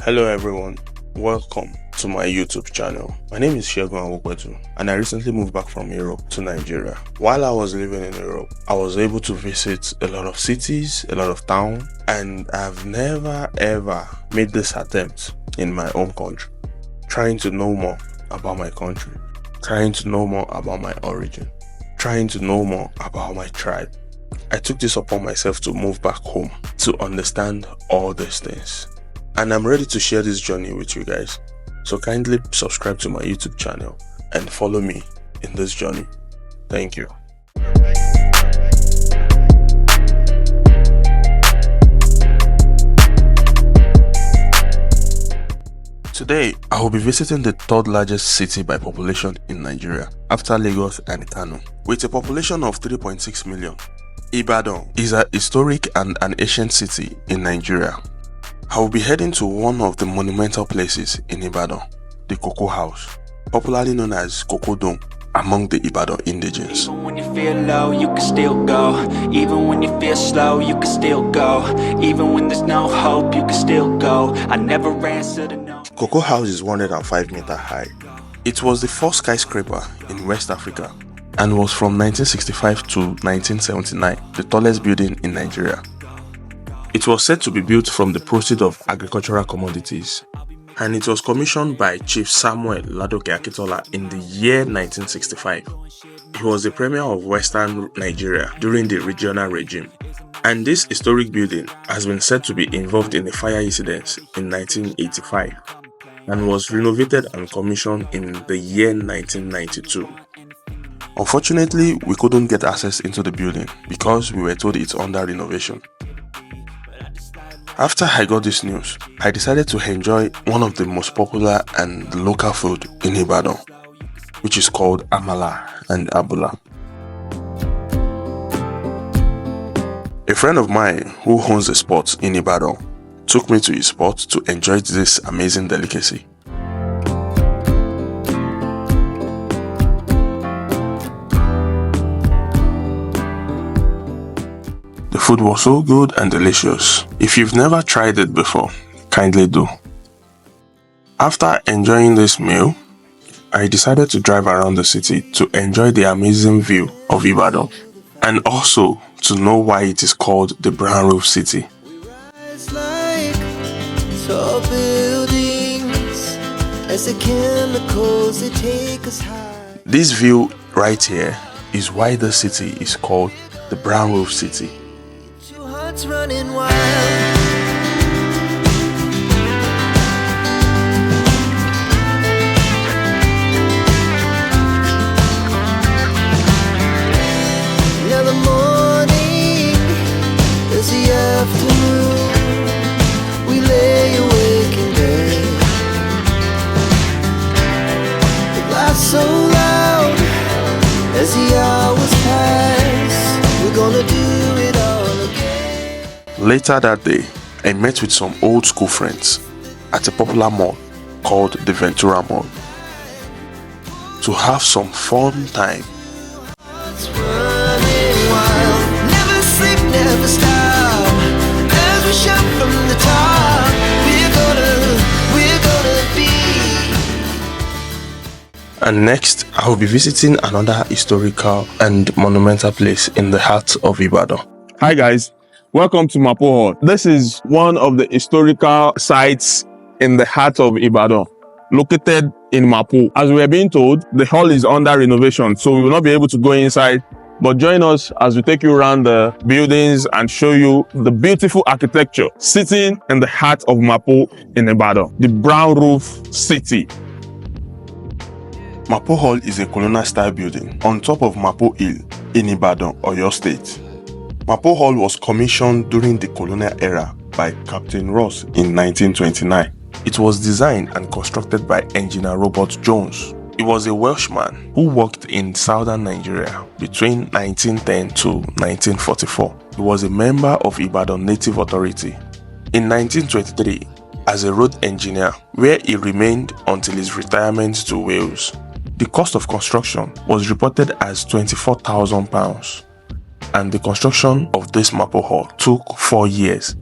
Hello everyone, welcome to my YouTube channel. My name is Olubadan, and I recently moved back from Europe to Nigeria. While I was living in Europe, I was able to visit a lot of cities, a lot of towns, and I've never ever made this attempt in my own country. Trying to know more about my country, trying to know more about my origin, trying to know more about my tribe. I took this upon myself to move back home to understand all these things. And I'm ready to share this journey with you guys. So kindly subscribe to my YouTube channel and follow me in this journey. Thank you. Today, I will be visiting the third largest city by population in Nigeria, after Lagos and Kano. With a population of 3.6 million, Ibadan is a historic and an ancient city in Nigeria. I will be heading to one of the monumental places in Ibadan, the Cocoa House, popularly known as Cocoa Dome among the Ibadan indigenes. Even when you feel low, you can still go. Even when you feel slow, you can still go. Even when there's no hope, you can still go. I never answer to no. Cocoa House is 105 meters high. It was the first skyscraper in West Africa and was from 1965 to 1979 the tallest building in Nigeria. It was said to be built from the proceeds of agricultural commodities, and it was commissioned by Chief Samuel Ladoke Akitola in the year 1965. He was the premier of Western Nigeria during the regional regime, and this historic building has been said to be involved in a fire incident in 1985 and was renovated and commissioned in the year 1992. Unfortunately, we couldn't get access into the building because we were told it's under renovation. After I got this news, I decided to enjoy one of the most popular and local food in Ibadan, which is called Amala and Abula. A friend of mine who owns a spot in Ibadan took me to his spot to enjoy this amazing delicacy. The food was so good and delicious. If you've never tried it before, kindly do. After enjoying this meal, I decided to drive around the city to enjoy the amazing view of Ibadan and also to know why it is called the Brown Roof City. This view right here is why the city is called the Brown Roof City. Running wild. Now the morning is the afternoon. We lay awake in bed. The laughs so loud as the hours pass. We're gonna do it all again. Later that day, I met with some old school friends at a popular mall called the Ventura Mall to have some fun time. Never sleep, never stop. As we shout from the top, we're gonna be. And next, I will be visiting another historical and monumental place in the heart of Ibadan. Hi guys. Welcome to Mapo Hall. This is one of the historical sites in the heart of Ibadan, located in Mapo. As we are being told, the hall is under renovation, so we will not be able to go inside. But join us as we take you around the buildings and show you the beautiful architecture sitting in the heart of Mapo in Ibadan, the Brown Roof City. Mapo Hall is a colonial style building on top of Mapo Hill in Ibadan, Oyo State. Mapo Hall was commissioned during the colonial era by Captain Ross in 1929. It was designed and constructed by engineer Robert Jones. He was a Welshman who worked in southern Nigeria between 1910 to 1944. He was a member of Ibadan Native Authority. In 1923, as a road engineer, where he remained until his retirement to Wales. The cost of construction was reported as £24,000. And the construction of this Mapo Hall took 4 years.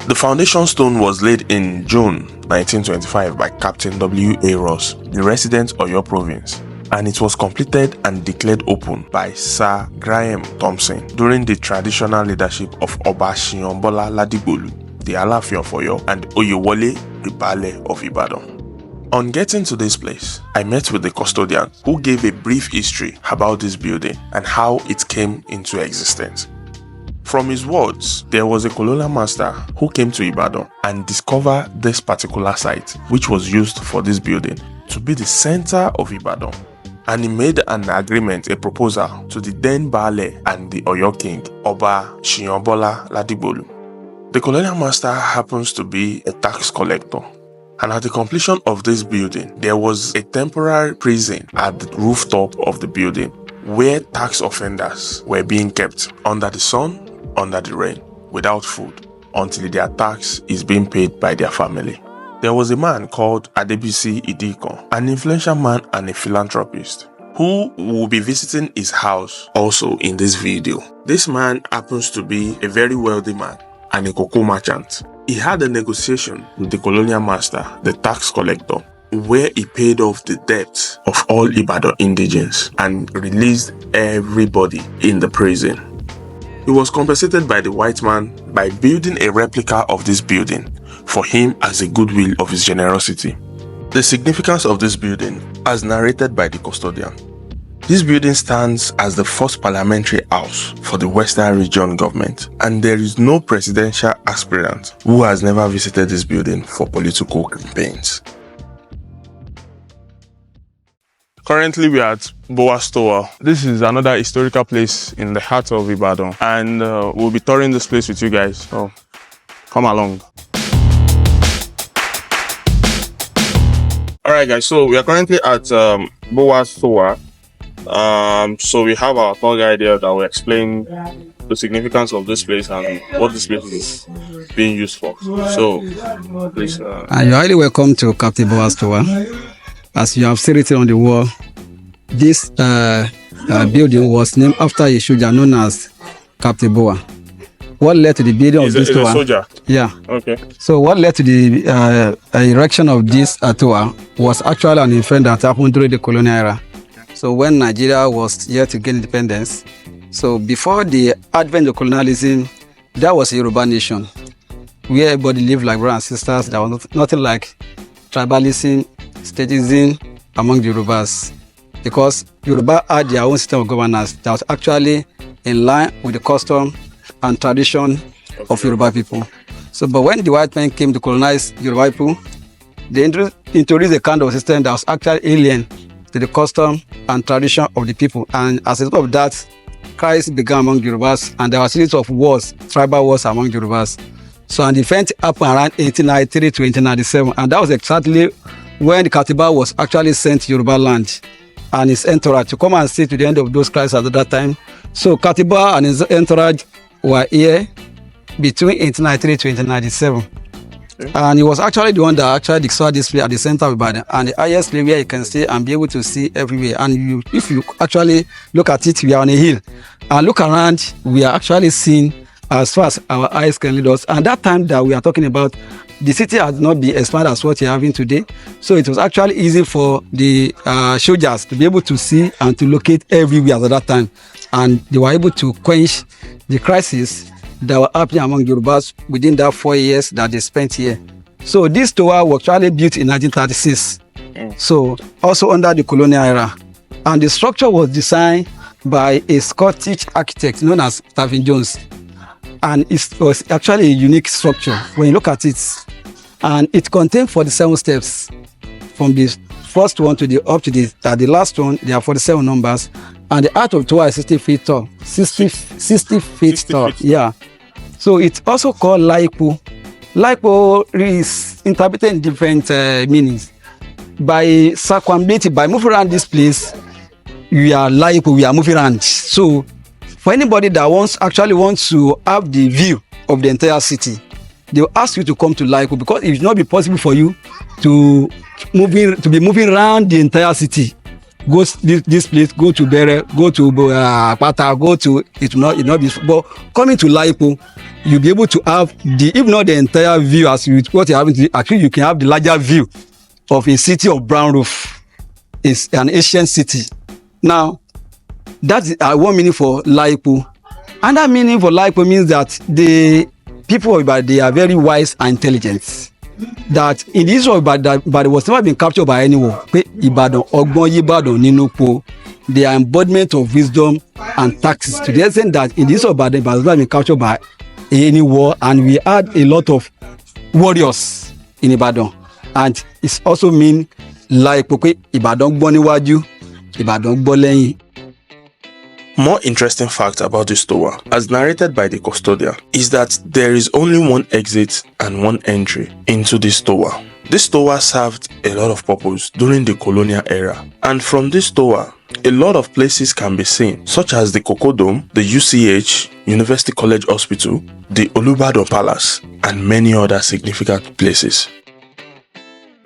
The foundation stone was laid in June 1925 by Captain W.A. Ross, the resident Oyo province, and it was completed and declared open by Sir Graham Thompson during the traditional leadership of Oba Shiyonbola Ladigbolu, the Alaafin of Oyo, and Oyewole, the Baale of Ibadan. On getting to this place, I met with the custodian who gave a brief history about this building and how it came into existence. From his words, there was a colonial master who came to Ibadan and discovered this particular site, which was used for this building to be the center of Ibadan. And he made an agreement, a proposal to the then Baale and the Oyo king, Oba Shiyonbola Ladigbolu. The colonial master happens to be a tax collector. And at the completion of this building, there was a temporary prison at the rooftop of the building where tax offenders were being kept under the sun, under the rain, without food, until their tax is being paid by their family. There was a man called Adebisi Idikon, an influential man and a philanthropist, who will be visiting his house also in this video. This man happens to be a very wealthy man and a cocoa merchant. He had a negotiation with the colonial master, the tax collector, where he paid off the debts of all Ibadan indigents and released everybody in the prison. He was compensated by the white man by building a replica of this building for him as a goodwill of his generosity. The significance of this building, as narrated by the custodian. This building stands as the first parliamentary house for the Western Region government, and there is no presidential aspirant who has never visited this building for political campaigns. Currently, we are at Boas Tower. This is another historical place in the heart of Ibadan, and we'll be touring this place with you guys, so come along. Alright guys, so we are currently at Boas Tower. So we have our tour guide here that will explain the significance of this place and what this place is being used for. So, please. You're highly welcome to Captain Boas Tower. As you have seen it on the wall, this building was named after a soldier known as Captain Boa. What led to the building of this tower? A soldier? Yeah. Okay. So what led to the erection of this tower was actually an event that happened during the colonial era. So when Nigeria was yet to gain independence, so before the advent of colonialism, there was a Yoruba nation where everybody lived like brothers and sisters. There was nothing like tribalism, statism among the Yorubas, because Yoruba had their own system of governance that was actually in line with the custom and tradition of Yoruba people. So, but when the white men came to colonize Yoruba people, they introduced a kind of system that was actually alien to the custom and tradition of the people. And as a result of that, crisis began among Yorubas, and there were a series of wars, tribal wars among Yorubas. So an event happened around 1893 to 1897, and that was exactly when the Katiba was actually sent to Yoruba land and his entourage to come and see to the end of those crises at that time. So Katiba and his entourage were here between 1893 to 1897. And he was actually the one that actually discovered this place at the center of Ibadan, and the highest place where you can see and be able to see everywhere. And if you actually look at it, we are on a hill, and look around, we are actually seeing as far as our eyes can lead us. And that time that we are talking about, the city has not been expanded as what you're having today. So it was actually easy for the soldiers to be able to see and to locate everywhere at that time. And they were able to quench the crisis that were happening among Yorubas within that 4 years that they spent here. So this tower was actually built in 1936. So also under the colonial era. And the structure was designed by a Scottish architect known as Stephen Jones. And it was actually a unique structure when you look at it. And it contained 47 steps. From the first one to the up to the last one, there are 47 numbers. And the height of the tower is 60 feet tall. 60 feet tall. Yeah. So it's also called Laipo. Laipo is interpreted in different meanings. By circumambulating, by moving around this place, we are Laipo, we are moving around. So for anybody that wants to have the view of the entire city, they will ask you to come to Laipo, because it will not be possible for you to be moving around the entire city. Go this place, go to Bere, go to Pata, go to it will not be. But coming to Laipo, you'll be able to have if not the entire view as what you're having, actually you can have the larger view of a city of brown roof. It's an ancient city. Now, that's one meaning for Laipo. Another meaning for Laipo means that the people of Ibadan, they are very wise and intelligent. That in the history of Ibadan was never been captured by anyone. Ibadan, Ogbon Ibadan, Ninupo, they are embodiment of wisdom and tactics. To the extent that in the history of Ibadan was never been captured by any war, and we had a lot of warriors in Ibadan. And it also means Laipo, Ibadan gbọ́ níwájú, Ibadan gbọ́ lẹ́yìn. More interesting fact about this tower, as narrated by the custodian, is that there is only one exit and one entry into this tower. This tower served a lot of purpose during the colonial era, and from this tower, a lot of places can be seen, such as the Cocoa Dome, the UCH, University College Hospital, the Olubadan Palace, and many other significant places.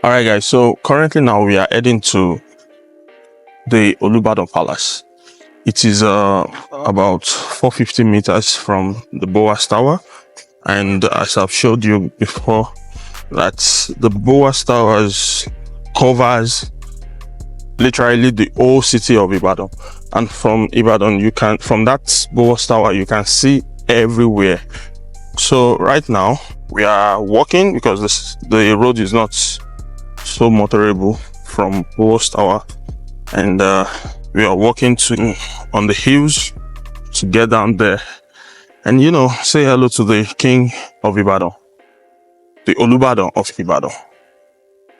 Alright guys, so currently now we are heading to the Olubadan Palace. It is about 450 meters from the Boas Tower, and as I've showed you before, that the Boas Tower covers literally the whole city of Ibadan. And from Ibadan, from that Boas Tower, you can see everywhere. So right now we are walking because the road is not so motorable from Boas Tower, and we are walking on the hills to get down there and say hello to the king of Ibadan, the Olubadan of Ibadan.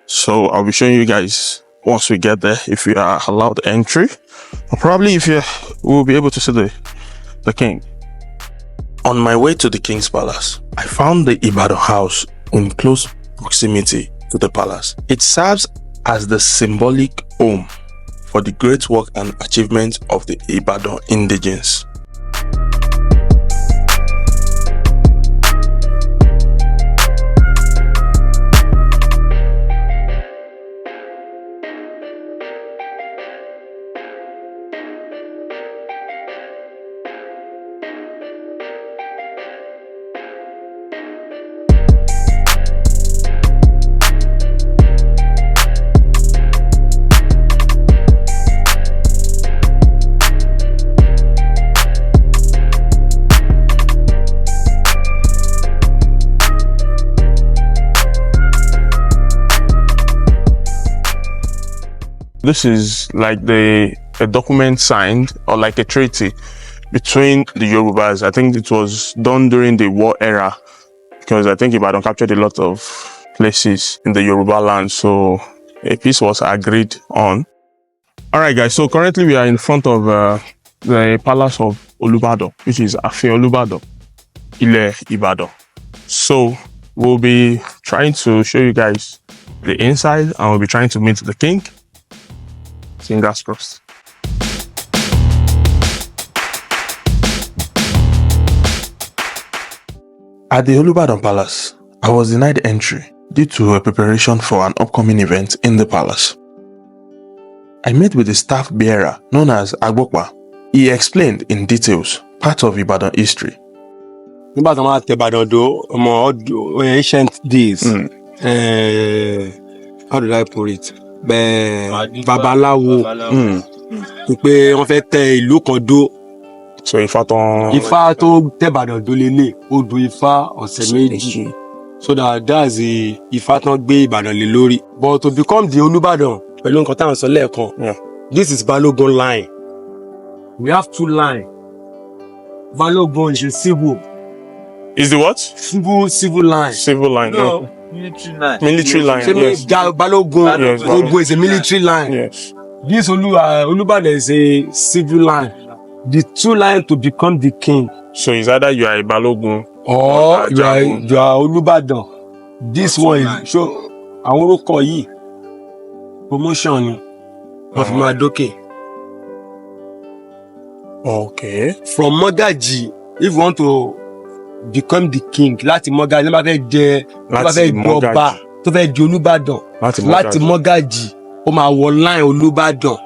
So I'll be showing you guys once we get there, if we are allowed entry, or probably if we'll be able to see the king. On my way to the king's palace, I found the Ibadan house in close proximity to the palace. It serves as the symbolic home for the great work and achievements of the Ibadan indigenes. This is like a document signed, or like a treaty between the Yorubas. I think it was done during the war era, because I think Ibadan captured a lot of places in the Yoruba land. So a peace was agreed on. All right, guys. So currently we are in front of the palace of Olubadan, which is Afe Olubadan, Ile Ibadan. So we'll be trying to show you guys the inside, and we'll be trying to meet the king. Fingers crossed. At the Olubadan Palace, I was denied entry due to a preparation for an upcoming event in the palace. I met with the staff bearer known as Agbokpa. He explained in details part of Ibadan history. Ancient days. How did I put it? Babaláwo pé wọ́n fẹ́ tẹ ìlú kan dó. So Ifá tó tẹ Ìbàdàn dó lélẹ̀, odò Ifá ọ̀sẹ̀ méjì. So that's the Ifá tán gbé Ìbàdàn lé lórí. But to become the Olúbàdàn, pẹ̀lú nǹkan táwọn sọ lẹ́ẹ̀kan, this is Balogun line. We have two lines. Balogun is a civil. Is the what? Civil line. Civil line. No. Military line. Yes. Balogun is a military line. Yes. This Olubadan is a civil line. The two lines to become the king. So it's either you are a Balogun or you are Olubadan. This one is so àwọn orúkọ yìí promotion ni wọ́n fi máa dókè. Okay. From Mogaji, if you want to become the king, láti Mogaji, ló bá fẹ́ jẹ ọba tó fẹ́ di Olúbàdàn, láti Mogaji ó máa wọ line Olúbàdàn.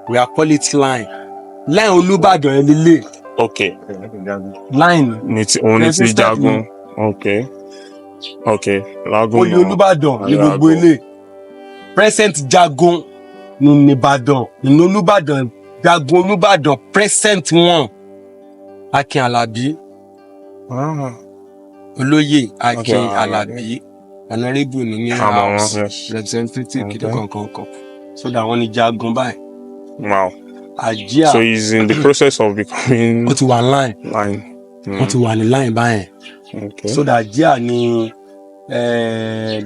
We are call it line. Line Olúbàdàn ẹ̀ lélẹ̀. Okay. line Only Present Jagun. Okay. Okay. Lagun. oyè Olúbàdàn ní gbogbo ilé present Jagun ní Ìbàdàn ní Olúbàdàn Jagun Olúbàdàn present one Akin Alabi olóyè Akin Alabi honorable ní house representative kìdí kankan so that wọ́n ní Jagun báyìí. Wow. Àjíà. So he's in the process of becoming. Ó ti wà line. Wọ́n ti wà ní line báyẹn. Okay. So that Àjíà ni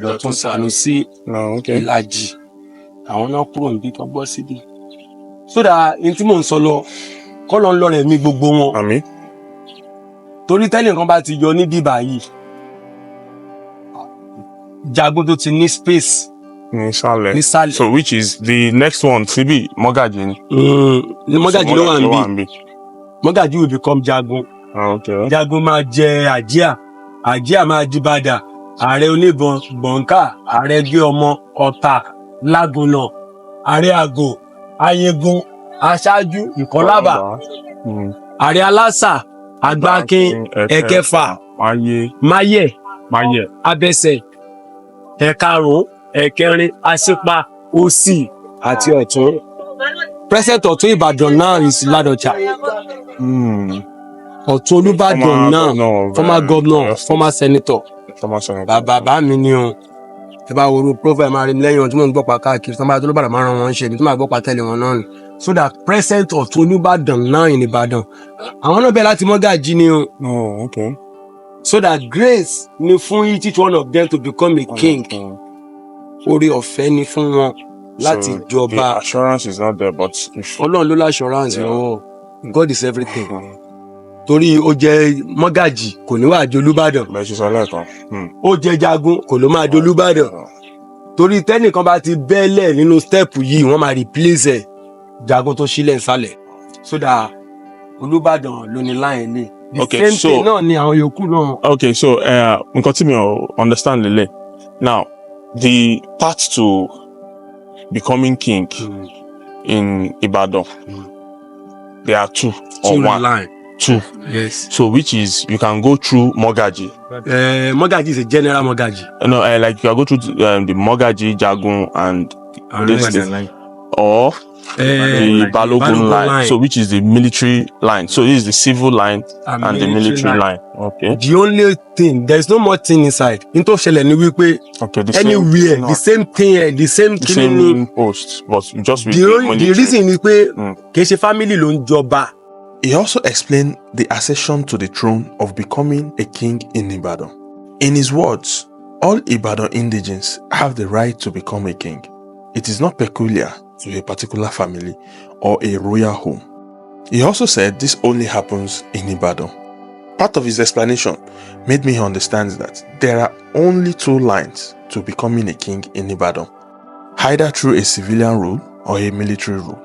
Dọ̀tun Sanusi Ìlàjì àwọn náà kúrò níbi tó bọ́ síbi. So that n tí mò ń sọ lọ kọ́ ló ń lọ rẹ̀ mí gbogbo wọn. Àmín. Torí tẹ́lẹ̀ kan bá ti yọ níbí báyìí Jagun tó ti ní space. Nísàlẹ̀. So which is the next one síbí Mọ́gàjì ni. Mọ́gàjì ló wà níbí. Mọ́gàjì will become Jagun. Okay. Jagun máa jẹ Àjíà. Àjíà máa di Bàdà. Ààrẹ oníbọn Gbọ̀ǹkà. Ààrẹ gbé ọmọ Ọ̀tà Lágúnná. Ààrẹ Àgò. Ayégun. Aṣáájú Ìkọ́lábà. Ààrẹ Alásà. Àgbákin. Ẹ̀kẹfà. Máyẹ̀. Abẹsẹ̀. Ẹ̀karùn-ún. Ẹ̀kẹrin. Aṣípa. Òsì. Àti Ọ̀tún. President Ọ̀tún Ìbàdàn now is Ládọjà. Ọ̀tún Olúbàdàn náà former governor former senator bàbá mi ni o ẹ bá wo profile máa rí lẹ́yìn ọdún mọ̀ ń gbọ́ pa káàkiri tó máa tó Olúbàdàn máa ràn wọ́n ṣe ní tó máa gbọ́ pa tẹ́lẹ̀ wọn náà ni so that present Ọ̀tún Olúbàdàn náà in Ìbàdàn àwọn náà bẹ̀rẹ̀ láti Mọ́gàjí ni o so that grace ni fún each one of them to become a king oore ọ̀fẹ́ ni fún wọn láti jọba. The assurance is not there but. Ọlọ́run ló lá assurance lọ́wọ́ God is everything. Torí ó jẹ Mọ́gàjí kò ní wá di Olúbàdàn. Bẹ́ẹ̀ ṣe sọ lẹ́ẹ̀kan. Ó jẹ Jagun kò ló máa di Olúbàdàn. Torí tẹ́nìkan bá ti bẹ́ẹ̀lẹ̀ nínú step yìí wọ́n máa replace ẹ̀ Jagun tó sílẹ̀ nsàlẹ̀. So that Olúbàdàn ló ní line ní. Okay, same thing náà ni àwọn yòókù náà. Okay, so nǹkan tí mi ò understand lélẹ̀. Now, the path to becoming king in Ibadan, there are two or one. Line. Two. Yes. So which is you can go through Mọ́gàjí. Mọ́gàjí is a general Mọ́gàjí. No, like you can go through the Mọ́gàjí, Jagun, and or the Balogun line. So which is the military line. So this is the civil line and the military line. Okay. The only thing, there is no more thing inside. Into ṣẹlẹ̀ ni wípé anywhere the same thing, the same post, but just with the reason is pé kì í ṣe family ló ń jọba. He also explained the accession to the throne of becoming a king in Ibadan. In his words, all Ibadan indigenes have the right to become a king. It is not peculiar to a particular family or a royal home. He also said this only happens in Ibadan. Part of his explanation made me understand that there are only two lines to becoming a king in Ibadan, either through a civilian rule or a military rule.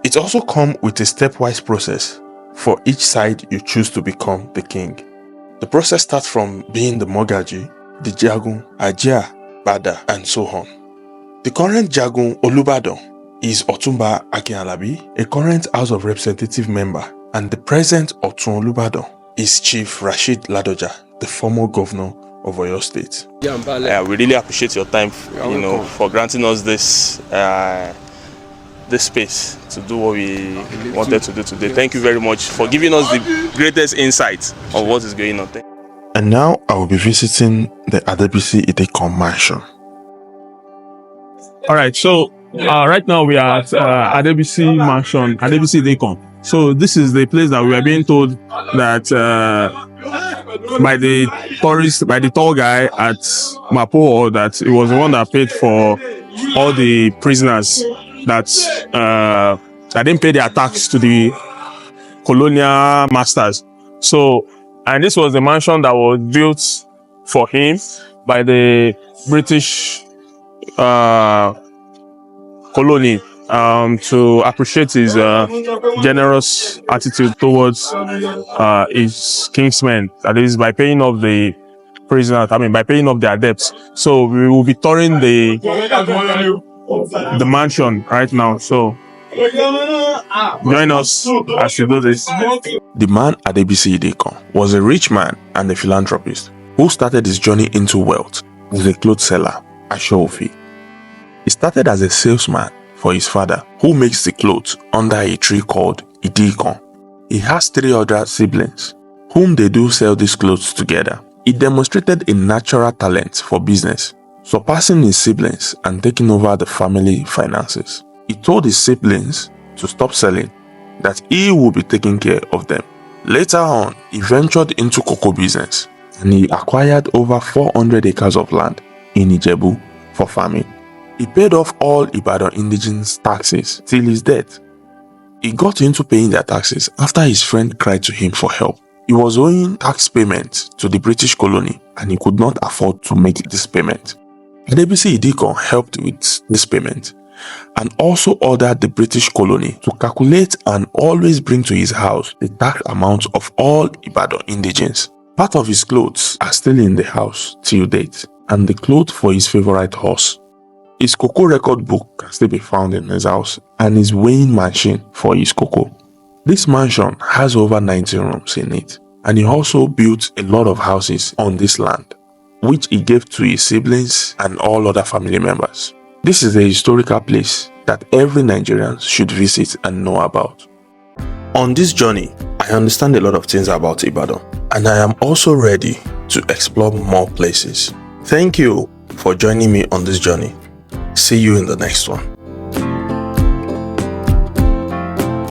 It also comes with a stepwise process for each side you choose to become the king. The process starts from being the Mọ́gàjí, the Jagun, Àjíà, Bàdà, and so on. The current Jagun Olubadan is Ọ̀túnba Akin Alabi, a current House of Representative member, and the present Ọ̀tún Olubadan is Chief Rasheed Ladoja, the former governor of Oyo State. We really appreciate your time, for granting us this space to do what we wanted to do today. Thank you very much for giving us the greatest insight of what is going on there. And now I will be visiting the Adebisi Idekan mansion. All right, so right now we are at Adebisi mansion, Adebisi Idekan. So this is the place that we are being told that by the tall guy at Mapo, that it was the one that paid for all the prisoners that didn't pay their tax to the colonial masters. So, and this was the mansion that was built for him by the British colony to appreciate his generous attitude towards his kinsmen. That is by paying off the prisoners. By paying off their debts. So we will be touring the mansion right now. So Join us as we do this. The man Adebisi Idekon was a rich man and a philanthropist who started his journey into wealth as a clothes seller at Shofi. He started as a salesman for his father, who makes the clothes under a tree called Idekon. He has 3 other siblings, whom they do sell these clothes together. He demonstrated a natural talent for business, surpassing his siblings and taking over the family finances. He told his siblings to stop selling, that he would be taking care of them. Later on, he ventured into cocoa business and he acquired over 400 acres of land in Ijebu for farming. He paid off all Ibadan indigenous taxes till his death. He got into paying their taxes after his friend cried to him for help. He was owing tax payment to the British colony and he could not afford to make this payment. Adebisi Idekon helped with this payment and also ordered the British colony to calculate and always bring to his house the tax amount of all Ibadan indigenes. Part of his clothes are still in the house till date, and the clothes for his favorite horse. His cocoa record book can still be found in his house and his weighing machine for his cocoa. This mansion has over 90 rooms in it, and he also built a lot of houses on this land, which he gave to his siblings and all other family members. This is a historical place that every Nigerian should visit and know about. On this journey, I understand a lot of things about Ibadan, and I am also ready to explore more places. Thank you for joining me on this journey. See you in the next one.